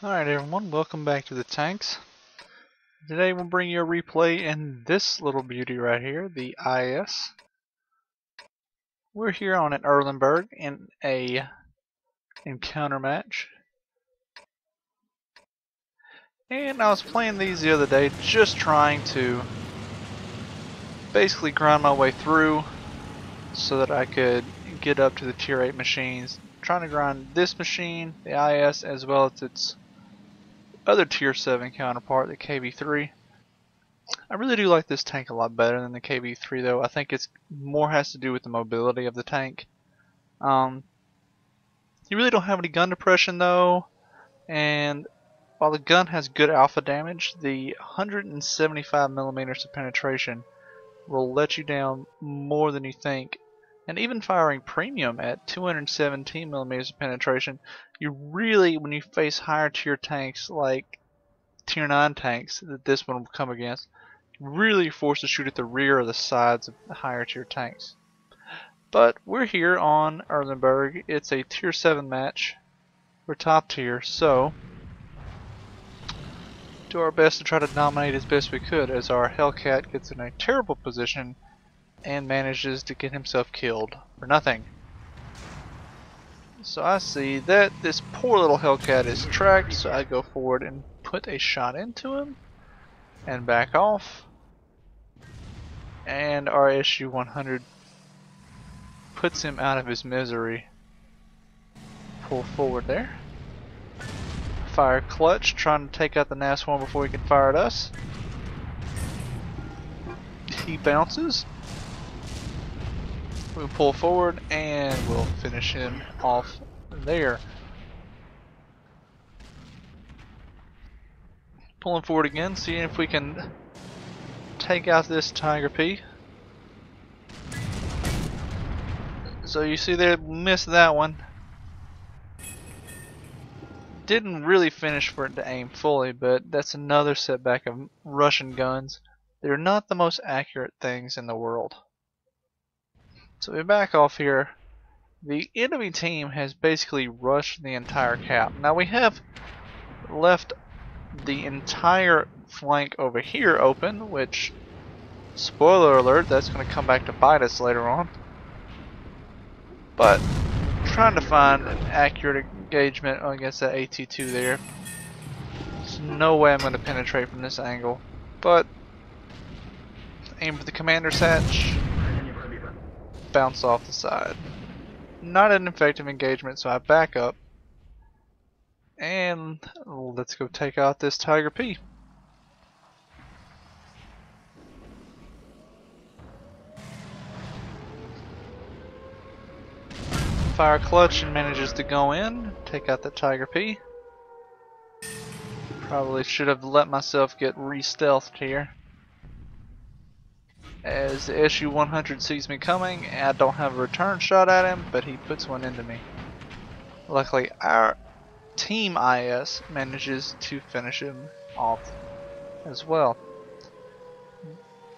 Alright everyone, welcome back to the tanks. Today we'll bring you a replay in this little beauty right here, the IS. We're here on an Erlenberg in a encounter match. And I was playing these the other day, just trying to basically grind my way through so that I could get up to the tier 8 machines. Trying to grind this machine, the IS, as well as its other tier 7 counterpart, the KV3. I really do like this tank a lot better than the KV3 though. I think it's more has to do with the mobility of the tank. You really don't have any gun depression though, and while the gun has good alpha damage, the 175 millimeters of penetration will let you down more than you think. And even firing premium at 217 millimeters of penetration, you really, when you face higher tier tanks like tier 9 tanks that this one will come against, really forced to shoot at the rear or the sides of the higher tier tanks. But we're here on Erlenberg. It's a tier 7 match. We're top tier, so do our best to try to dominate as best we could as our Hellcat gets in a terrible position and manages to get himself killed for nothing. So I see that this poor little Hellcat is tracked, so I go forward and put a shot into him and back off. And our SU-100 puts him out of his misery. Pull forward there. Fire clutch, trying to take out the NAS one before he can fire at us. He bounces. We'll pull forward and we'll finish him off there. Pulling forward again, seeing if we can take out this Tiger P. So you see there, missed that one. Didn't really finish for it to aim fully, but that's another setback of Russian guns. They're not the most accurate things in the world. So we back off here. The enemy team has basically rushed the entire cap. Now we have left the entire flank over here open, which, spoiler alert, that's going to come back to bite us later on. But trying to find an accurate engagement against that AT2 there. There's no way I'm going to penetrate from this angle. But aim for the commander's hatch. Bounce off the side. Not an effective engagement, so I back up. And let's go take out this Tiger P. Fire clutch and manages to go in, take out the Tiger P. Probably should have let myself get re-stealthed here. As the SU-100 sees me coming, I don't have a return shot at him, but he puts one into me. Luckily, our Team IS manages to finish him off as well.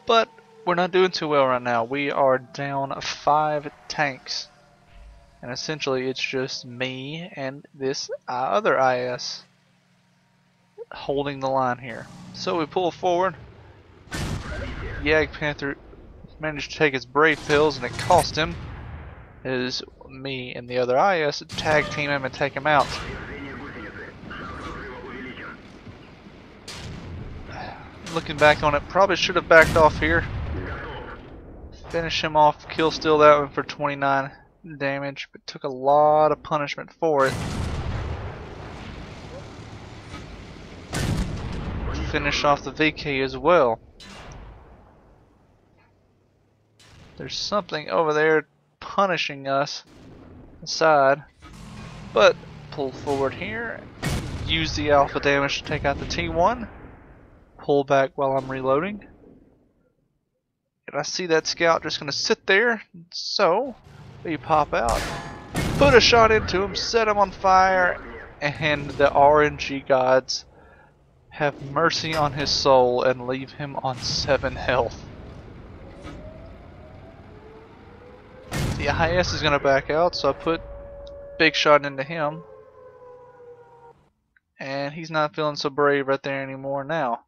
But we're not doing too well right now. We are down 5 tanks. And essentially it's just me and this other IS holding the line here. So we pull forward. Yag Panther managed to take his brave pills and it cost him. As me and the other IS tag team him and take him out. Looking back on it, probably should have backed off here. Finish him off, kill steal that one for 29 damage, but took a lot of punishment for it. Finish off the VK as well. There's something over there punishing us aside, but pull forward here, use the alpha damage to take out the T1, pull back while I'm reloading, and I see that scout just gonna sit there, so we pop out, put a shot into him, set him on fire, and the RNG gods have mercy on his soul and leave him on 7 health. The IS is going to back out, so I put big shot into him. and he's not feeling so brave right there anymore now.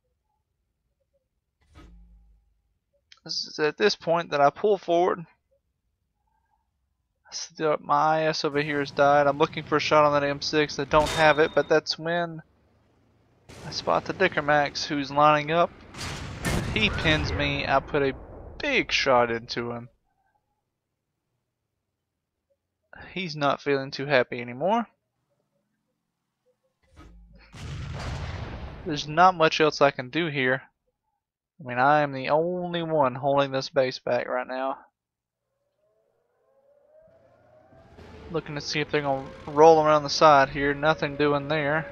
This is at this point that I pull forward. My IS over here has died. I'm looking for a shot on that M6. I don't have it, but that's when I spot the Dicker Max who's lining up. He pins me. I put a big shot into him. He's not feeling too happy anymore. There's not much else I can do here. I mean, I am the only one holding this base back right now. Looking to see if they're going to roll around the side here. Nothing doing there.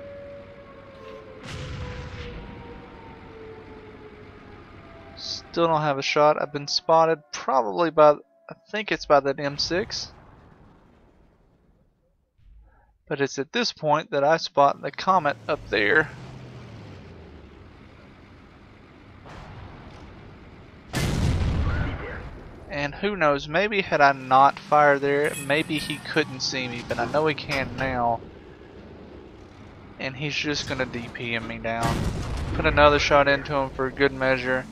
Still don't have a shot. I've been spotted probably by, I think it's by that M6. But it's at this point that I spot the Comet up there. And who knows, maybe had I not fired there, maybe he couldn't see me, but I know he can now. And he's just going to DP me down. Put another shot into him for good measure.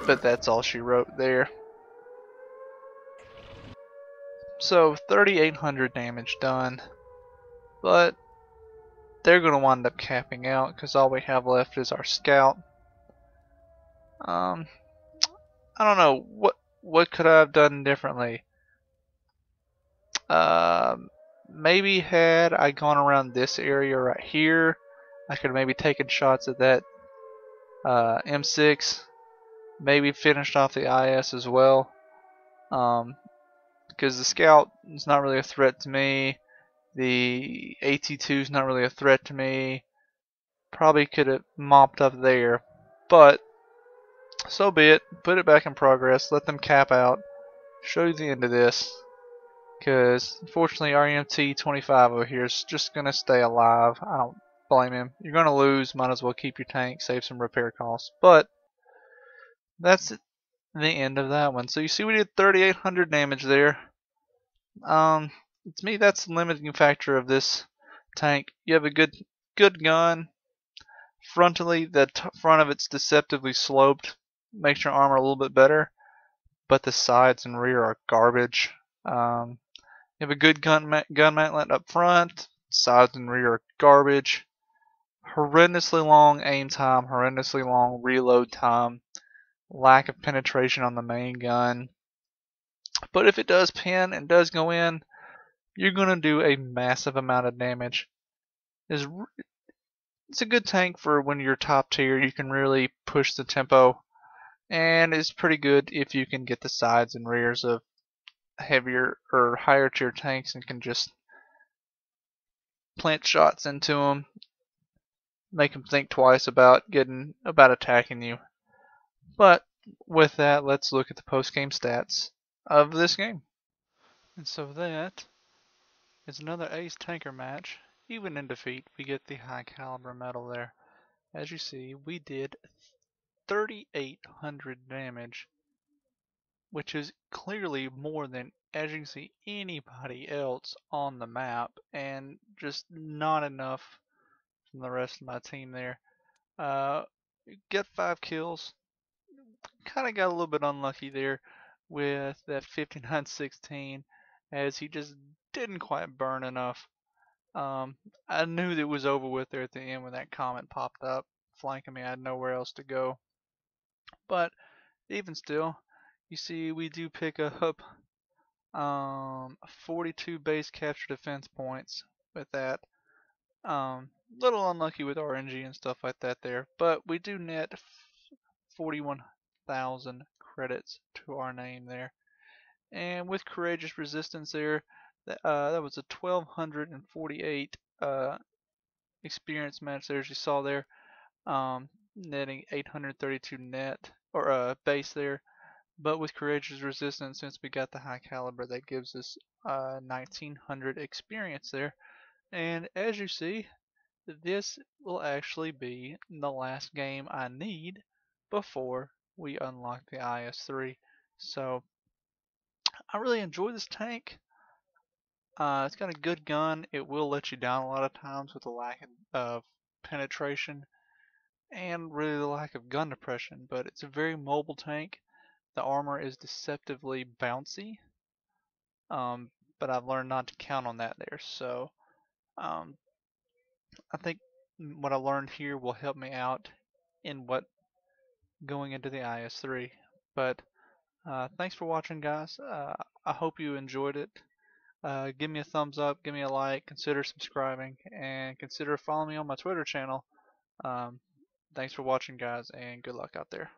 But that's all she wrote there. So 3,800 damage done. But they're going to wind up capping out because all we have left is our scout. I don't know, what could I have done differently? Maybe had I gone around this area right here, I could have maybe taken shots at that M6. Maybe finished off the IS as well. Because the scout is not really a threat to me. The AT2 is not really a threat to me. Probably could have mopped up there. But so be it. Put it back in progress. Let them cap out. Show you the end of this. Because unfortunately our EMT-25 over here is just going to stay alive. I don't blame him. You're going to lose. Might as well keep your tank. Save some repair costs. But that's the end of that one. So you see we did 3,800 damage there. To me that's the limiting factor of this tank. You have a good gun. Frontally, the front of it's deceptively sloped. Makes your armor a little bit better. But the sides and rear are garbage. You have a good gun mantlet up front. Sides and rear are garbage. Horrendously long aim time. Horrendously long reload time. Lack of penetration on the main gun. But if it does pin and does go in, you're going to do a massive amount of damage. It's a good tank for when you're top tier. You can really push the tempo. And it's pretty good if you can get the sides and rears of heavier or higher tier tanks and can just plant shots into them. Make them think twice about attacking you. But with that, let's look at the post-game stats of this game. And so that is another ace tanker match. Even in defeat, we get the high caliber medal there. As you see, we did 3,800 damage, which is clearly more than, as you can see, anybody else on the map, and just not enough from the rest of my team there. Get 5 kills. Kind of got a little bit unlucky there with that 59-16, as he just didn't quite burn enough. I knew that it was over with there at the end when that comment popped up, flanking me. I had nowhere else to go. But even still, you see we do pick up 42 base capture defense points with that. Little unlucky with RNG and stuff like that there, but we do net 41,000 credits to our name there. And with Courageous Resistance there, that was a 1,248 experience match there, as you saw there, netting 832 net or base there. But with Courageous Resistance, since we got the high caliber, that gives us 1,900 experience there. And as you see, this will actually be the last game I need before we unlock the IS-3. So I really enjoy this tank. It's got a good gun. It will let you down a lot of times with the lack of penetration and really the lack of gun depression, but it's a very mobile tank. The armor is deceptively bouncy, but I've learned not to count on that there. So um, I think what I learned here will help me out in what going into the IS3. But thanks for watching, guys. I hope you enjoyed it. Give me a thumbs up, give me a like, consider subscribing, and consider following me on my Twitter channel. Um, thanks for watching, guys, and good luck out there.